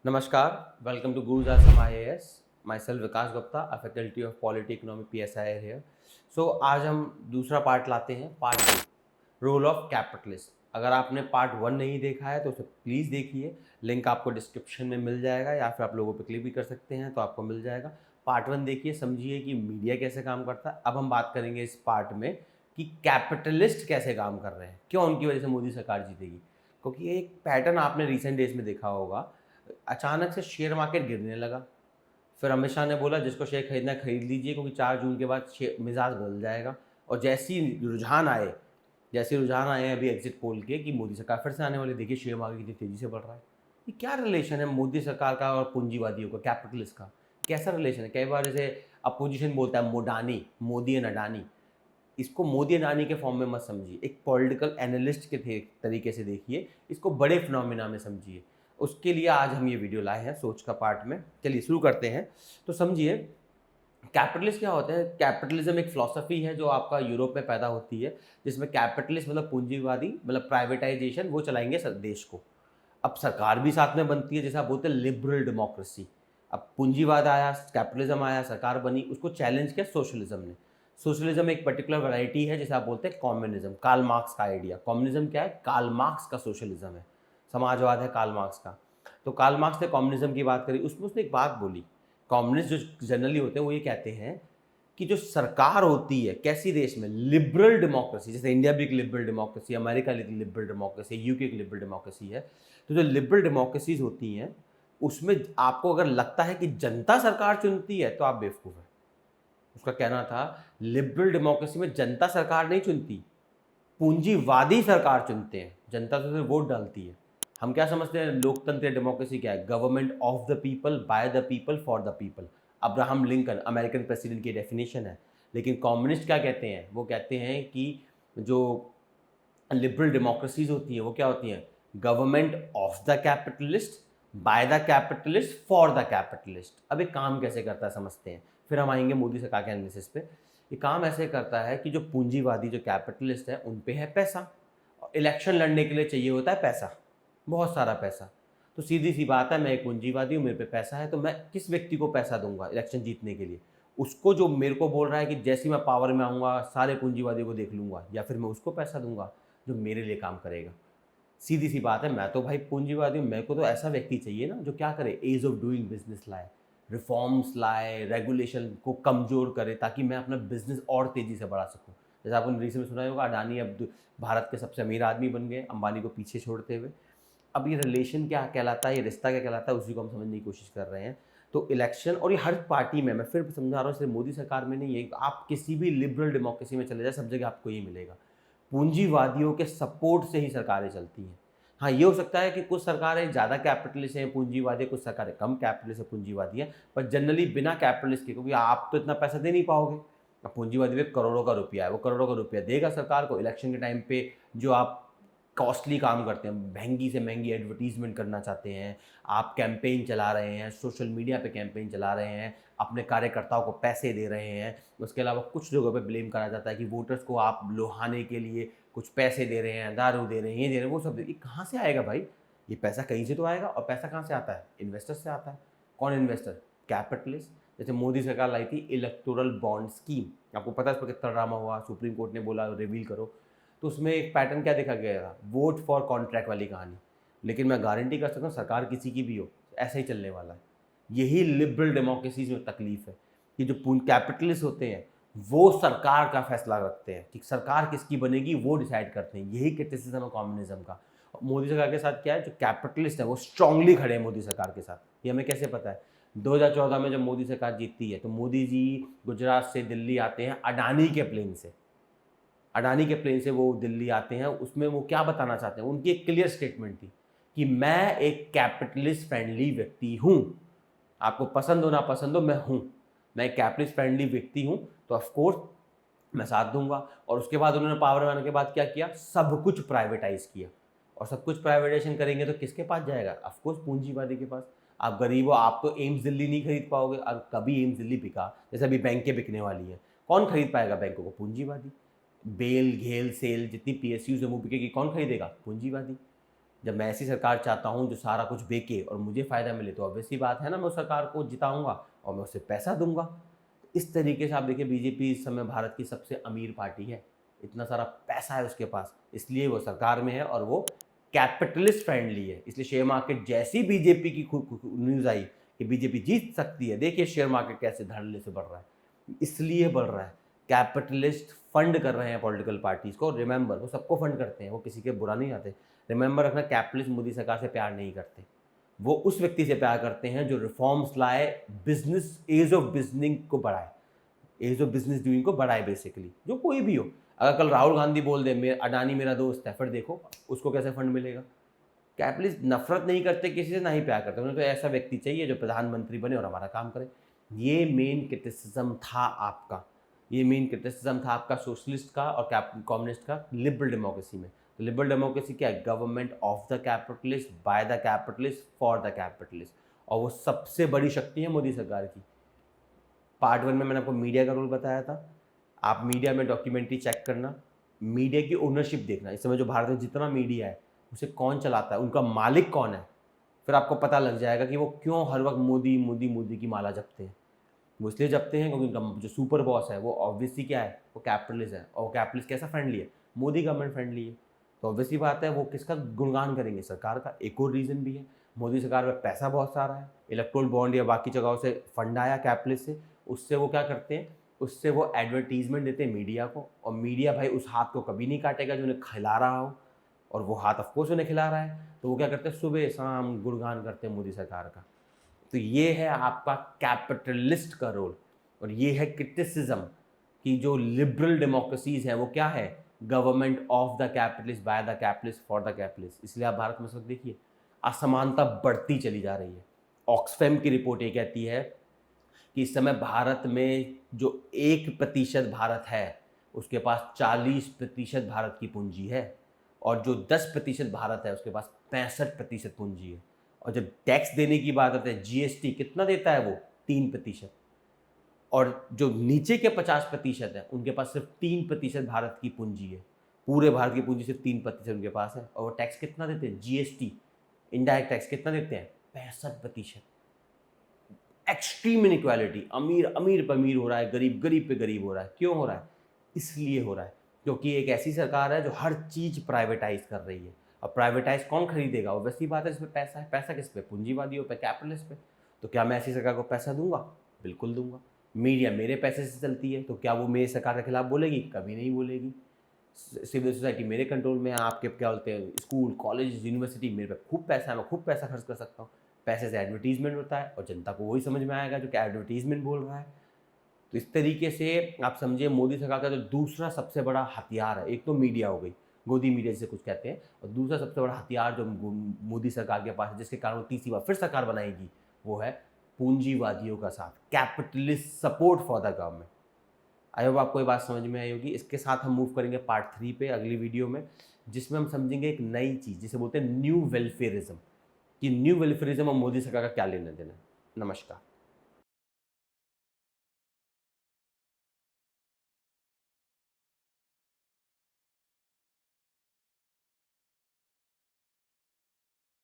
नमस्कार, welcome to Guru's Asam IAS. Myself Vikas Gupta, a faculty of Polity Economy PSI here. So आज हम दूसरा part लाते हैं, पार्ट 2, रोल ऑफ कैपिटलिस्ट। अगर आपने पार्ट 1 नहीं देखा है तो उसे प्लीज़ देखिए, लिंक आपको डिस्क्रिप्शन में मिल जाएगा या फिर आप लोगों पे क्लिक भी कर सकते हैं तो आपको मिल जाएगा। पार्ट 1 देखिए, समझिए कि मीडिया कैसे काम करता है। अब हम बात करेंगे इस पार्ट में कि कैपिटलिस्ट कैसे काम कर रहे हैं, क्यों उनकी वजह से मोदी सरकार जीतेगी। क्योंकि ये एक पैटर्न आपने रिसेंट डेज में देखा होगा, अचानक से शेयर मार्केट गिरने लगा। फिर अमित शाह ने बोला जिसको शेयर खरीदना है खरीद लीजिए क्योंकि 4 जून के बाद मिजाज बदल जाएगा। और जैसे रुझान आए हैं अभी एग्जिट पोल के कि मोदी सरकार फिर से आने वाली, देखिए शेयर मार्केट कितनी तेज़ी से बढ़ रहा है। ये क्या रिलेशन है मोदी सरकार का और पूंजीवादियों का, कैपिटलिस्ट का? कैसा रिलेशन है? कई बार जैसे अपोजिशन बोलता है मोडानी, मोदी एंड अडानी। इसको मोदी अडानी के फॉर्म में मत समझिए, एक पॉलिटिकल एनालिस्ट के तरीके से देखिए, इसको बड़े फिनोमिना में समझिए। उसके लिए आज हम ये वीडियो लाए हैं सोच का पार्ट में। चलिए शुरू करते हैं। तो समझिए कैपिटलिस्ट क्या होते हैं। कैपिटलिज्म एक फिलॉसफी है जो आपका यूरोप में पैदा होती है, जिसमें कैपिटलिस्ट मतलब पूंजीवादी, मतलब प्राइवेटाइजेशन, वो चलाएंगे देश को। अब सरकार भी साथ में बनती है, जैसे आप बोलते हैं लिबरल डेमोक्रेसी। अब पूंजीवाद आया, कैपिटलिज्म आया, सरकार बनी, उसको चैलेंज किया सोशलिज्म ने। सोशलिज्म एक पर्टिकुलर वैरायटी है, जैसे आप बोलते हैं कम्युनिज्म, कार्ल मार्क्स का आइडिया। कम्युनिज्म क्या है? कार्ल मार्क्स का सोशलिज्म है, समाजवाद है कार्ल मार्क्स का। तो कार्ल मार्क्स ने कम्युनिज्म की बात करी, उसमें उसने एक बात बोली। कम्युनिस्ट जो जनरली होते हैं वो ये कहते हैं कि जो सरकार होती है कैसी देश में, लिबरल डेमोक्रेसी, जैसे इंडिया भी एक लिबरल डेमोक्रेसी, अमेरिका एक लिबरल डेमोक्रेसी, यूके एक लिबरल डेमोक्रेसी है। तो जो लिबरल डेमोक्रेसीज होती हैं उसमें आपको अगर लगता है कि जनता सरकार चुनती है तो आप बेवकूफ़ हैं। उसका कहना था लिबरल डेमोक्रेसी में जनता सरकार नहीं चुनती, पूंजीवादी सरकार चुनते हैं, जनता तो सिर्फ वोट डालती है। हम क्या समझते हैं लोकतंत्र या डेमोक्रेसी क्या है? Government of the people, by the people, for the people. Abraham Lincoln American president की डेफिनेशन है। लेकिन कम्युनिस्ट क्या कहते हैं? वो कहते हैं कि जो लिबरल डेमोक्रेसीज होती हैं वो क्या होती हैं? Government of the capitalist, by the capitalist, for the capitalist. अब ये काम कैसे करता है समझते हैं, फिर हम आएंगे मोदी सरकार के एनालिसिस पे। ये काम ऐसे करता है कि जो पूंजीवादी, जो कैपिटलिस्ट है, उन पे है पैसा, और इलेक्शन लड़ने के लिए चाहिए होता है पैसा, बहुत सारा पैसा। तो सीधी सी बात है, मैं एक पूंजीवादी हूँ, मेरे पे पैसा है, तो मैं किस व्यक्ति को पैसा दूंगा इलेक्शन जीतने के लिए? उसको जो मेरे को बोल रहा है कि जैसे ही मैं पावर में आऊँगा सारे पूंजीवादियों को देख लूँगा, या फिर मैं उसको पैसा दूंगा जो मेरे लिए काम करेगा। सीधी सी बात है, मैं तो भाई पूंजीवादी हूँ, मेरे को तो ऐसा व्यक्ति चाहिए ना जो क्या करे, एज ऑफ डूइंग बिजनेस लाए, रिफॉर्म्स लाए, रेगुलेशन को कमज़ोर करे, ताकि मैं अपना बिजनेस और तेज़ी से बढ़ा सकूँ। जैसे आपने रिसेंट में सुना होगा, अडानी अब भारत के सबसे अमीर आदमी बन गए, अंबानी को पीछे छोड़ते हुए। अब ये रिलेशन क्या कहलाता है, ये रिश्ता क्या कहलाता है, उसी को हम समझने की कोशिश कर रहे हैं। तो इलेक्शन, और ये हर पार्टी में, मैं फिर समझा रहा हूँ, सिर्फ मोदी सरकार में नहीं है, आप किसी भी लिबरल डेमोक्रेसी में चले जाए, सब जगह आपको ये मिलेगा। पूंजीवादियों के सपोर्ट से ही सरकारें चलती हैं। हाँ, ये हो सकता है कि कुछ सरकारें ज़्यादा कैपिटलिस्ट हैं, पूंजीवादी, कुछ सरकारें कम कैपिटलिस्ट हैं, पूंजीवादी हैं, पर जनरली बिना कैपिटलिस्ट के, क्योंकि आप तो इतना पैसा दे नहीं पाओगे। अब पूंजीवादी में करोड़ों का रुपया है, वो करोड़ों का रुपया देगा सरकार को इलेक्शन के टाइम पे। जो आप कॉस्टली काम करते हैं, महंगी से महंगी एडवर्टीजमेंट करना चाहते हैं, आप कैंपेन चला रहे हैं, सोशल मीडिया पे कैंपेन चला रहे हैं, अपने कार्यकर्ताओं को पैसे दे रहे हैं। उसके अलावा कुछ जगहों पे ब्लेम करा जाता है कि वोटर्स को आप लुभाने के लिए कुछ पैसे दे रहे हैं, दारू दे रहे हैं, ये दे रहे हैं, वो सब ये कहाँ से आएगा भाई? ये पैसा कहीं से तो आएगा, और पैसा कहाँ से आता है? इन्वेस्टर से आता है। कौन इन्वेस्टर? कैपिटलिस्ट। जैसे मोदी सरकार लाई थी इलेक्टोरल बॉन्ड स्कीम, आपको पता है इस पर कितना ड्रामा हुआ, सुप्रीम कोर्ट ने बोला रिवील करो। तो उसमें एक पैटर्न क्या देखा गया था? वोट फॉर कॉन्ट्रैक्ट वाली कहानी। लेकिन मैं गारंटी कर सकता हूँ सरकार किसी की भी हो, ऐसा ही चलने वाला है। यही लिबरल डेमोक्रेसीज में तकलीफ है कि जो कैपिटलिस्ट होते हैं वो सरकार का फैसला रखते हैं, कि सरकार किसकी बनेगी वो डिसाइड करते हैं। यही क्रिटिसिज्म है कम्युनिज्म का। मोदी सरकार के साथ क्या है, जो कैपिटलिस्ट है वो स्ट्रांगली खड़े हैं मोदी सरकार के साथ। ये हमें कैसे पता है? 2014 में जब मोदी सरकार जीतती है तो मोदी जी गुजरात से दिल्ली आते हैं अडानी के प्लेन से। अडानी के प्लेन से वो दिल्ली आते हैं। उसमें वो क्या बताना चाहते हैं, उनकी एक क्लियर स्टेटमेंट थी कि मैं एक कैपिटलिस्ट फ्रेंडली व्यक्ति हूँ। आपको पसंद हो ना पसंद हो, मैं हूँ, मैं एक कैपिटलिस्ट फ्रेंडली व्यक्ति हूँ, तो ऑफकोर्स मैं साथ दूंगा। और उसके बाद उन्होंने पावर में आने के बाद क्या किया? सब कुछ प्राइवेटाइज किया। और सब कुछ प्राइवेटाइजेशन करेंगे तो किसके पास जाएगा? ऑफकोर्स पूंजीवादी के पास। आप गरीब हो, आप तो एम्स दिल्ली नहीं खरीद पाओगे। और कभी एम्स दिल्ली बिका, जैसे अभी बैंकें बिकने वाली हैं, कौन खरीद पाएगा बैंकों को? पूंजीवादी। बेल घेल सेल जितनी PSUs है वो बिकेगी, कौन खरीदेगा? पूंजीवादी। जब मैं ऐसी सरकार चाहता हूँ जो सारा कुछ बेचे और मुझे फ़ायदा मिले, तो ऑब्वियस सी बात है ना, मैं उस सरकार को जिताऊंगा और मैं उससे पैसा दूंगा। इस तरीके से आप देखिए, बीजेपी इस समय भारत की सबसे अमीर पार्टी है, इतना सारा पैसा है उसके पास, इसलिए वो सरकार में है और वो कैपिटलिस्ट फ्रेंडली है। इसलिए शेयर मार्केट जैसी बीजेपी की न्यूज़ आई कि बीजेपी जीत सकती है, देखिए शेयर मार्केट कैसे धड़ल्ले से बढ़ रहा है, इसलिए बढ़ रहा है कैपिटलिस्ट फंड कर रहे हैं पॉलिटिकल पार्टीज को। रिमेंबर, वो सबको फंड करते हैं, वो किसी के बुरा नहीं आते। रिमेंबर रखना, कैपिटलिस्ट मोदी सरकार से प्यार नहीं करते, वो उस व्यक्ति से प्यार करते हैं जो रिफॉर्म्स लाए, बिजनेस, एज ऑफ बिजनेस को बढ़ाए, एज ऑफ बिजनेस डूइंग को बढ़ाए बेसिकली, जो कोई भी हो। अगर कल राहुल गांधी बोल दे अडानी मेरा दोस्त है, फिर देखो उसको कैसे फंड मिलेगा। कैपिटलिस्ट नफरत नहीं करते किसी से, ना ही प्यार करते, उन्हें तो ऐसा व्यक्ति चाहिए जो प्रधानमंत्री बने और हमारा काम करे। ये मेन क्रिटिसिज्म था आपका, ये मेन क्रिटिसिज्म था आपका सोशलिस्ट का और कम्युनिस्ट का लिबरल डेमोक्रेसी में। तो लिबरल डेमोक्रेसी क्या है? Government of the capitalist, by the capitalist, for the capitalist. और वो सबसे बड़ी शक्ति है मोदी सरकार की। पार्ट 1 में मैंने आपको मीडिया का रोल बताया था, आप मीडिया में डॉक्यूमेंट्री चेक करना, मीडिया की ओनरशिप देखना। इस समय जो भारत में जितना मीडिया है उसे कौन चलाता है, उनका मालिक कौन है, फिर आपको पता लग जाएगा कि वो क्यों हर वक्त मोदी मोदी मोदी की माला जपते हैं। वो इसलिए जपते हैं क्योंकि उनका जो सुपर बॉस है वो ऑब्वियसली क्या है, वो कैपिटलिस्ट है। और कैपिटलिस्ट कैसा फ्रेंडली है? मोदी गवर्नमेंट फ्रेंडली है। तो ऑब्वियसली बात है वो किसका गुणगान करेंगे? सरकार का। एक और रीज़न भी है, मोदी सरकार में पैसा बहुत सारा है, इलेक्ट्रोल बॉन्ड या बाकी जगहों से फंड आया कैपिटलिस्ट से, उससे वो क्या करते हैं, उससे वो एडवर्टीजमेंट देते हैं मीडिया को। और मीडिया भाई उस हाथ को कभी नहीं काटेगा जो उन्हें खिला रहा हो, और वो हाथ ऑफकोर्स उन्हें खिला रहा है, तो वो क्या करते हैं, सुबह शाम गुणगान करते हैं मोदी सरकार का। तो ये है आपका कैपिटलिस्ट का रोल। और ये है क्रिटिसिज्म कि जो लिबरल डेमोक्रेसीज हैं वो क्या है, government of the capitalist, by the capitalist, for the capitalist. इसलिए आप भारत में इस वक्त देखिए असमानता बढ़ती चली जा रही है। ऑक्सफैम की रिपोर्ट ये कहती है कि इस समय भारत में जो 1% भारत है उसके पास 40% भारत की पूंजी है, और जो 10% भारत है उसके पास 65% पूंजी है। और जब टैक्स देने की बात आती है, जीएसटी कितना देता है वो? 3%। और जो नीचे के 50% है उनके पास सिर्फ 3% भारत की पूंजी है। पूरे भारत की पूंजी सिर्फ 3% उनके पास है। और वो टैक्स कितना देते हैं? जीएसटी, इनडायरेक्ट टैक्स कितना देते हैं? 65%। एक्सट्रीम इनइक्वालिटी, अमीर अमीर पर अमीर हो रहा है, गरीब गरीब पे गरीब हो रहा है। क्यों हो रहा है? इसलिए हो रहा है क्योंकि एक ऐसी सरकार है जो हर चीज़ प्राइवेटाइज कर रही है। और प्राइवेटाइज कौन खरीदेगा? वैसी बात है, जिसमें पैसा है। पैसा किस पे? पूंजीवादियों पे, कैपिटलिस्ट पे। तो क्या मैं ऐसी सरकार को पैसा दूंगा? बिल्कुल दूंगा। मीडिया मेरे पैसे से चलती है, तो क्या वो मेरी सरकार के खिलाफ बोलेगी? कभी नहीं बोलेगी। सिविल सोसाइटी मेरे कंट्रोल में है। आपके क्या बोलते हैं, स्कूल, कॉलेज, यूनिवर्सिटी, मेरे पे खूब पैसा है, मैं खूब पैसा खर्च कर सकता हूँ। पैसे से एडवर्टीजमेंट होता है और जनता को वही समझ में आएगा जो कि एडवर्टीजमेंट बोल रहा है। तो इस तरीके से आप समझिए मोदी सरकार का जो दूसरा सबसे बड़ा हथियार है, एक तो मीडिया हो गई, गोदी मीडिया जिसे कुछ कहते हैं, और दूसरा सबसे बड़ा हथियार जो मोदी सरकार के पास है, जिसके कारण वो तीसरी बार फिर सरकार बनाएगी, वो है पूंजीवादियों का साथ, capitalist support for the government. I hope आपको ये बात समझ में आई होगी। इसके साथ हम मूव करेंगे पार्ट 3 पे अगली वीडियो में, जिसमें हम समझेंगे एक नई चीज़ जिसे बोलते हैं न्यू वेलफेयरिज्म, कि न्यू वेलफेयरिज्म और मोदी सरकार का क्या लेना देना। नमस्कार।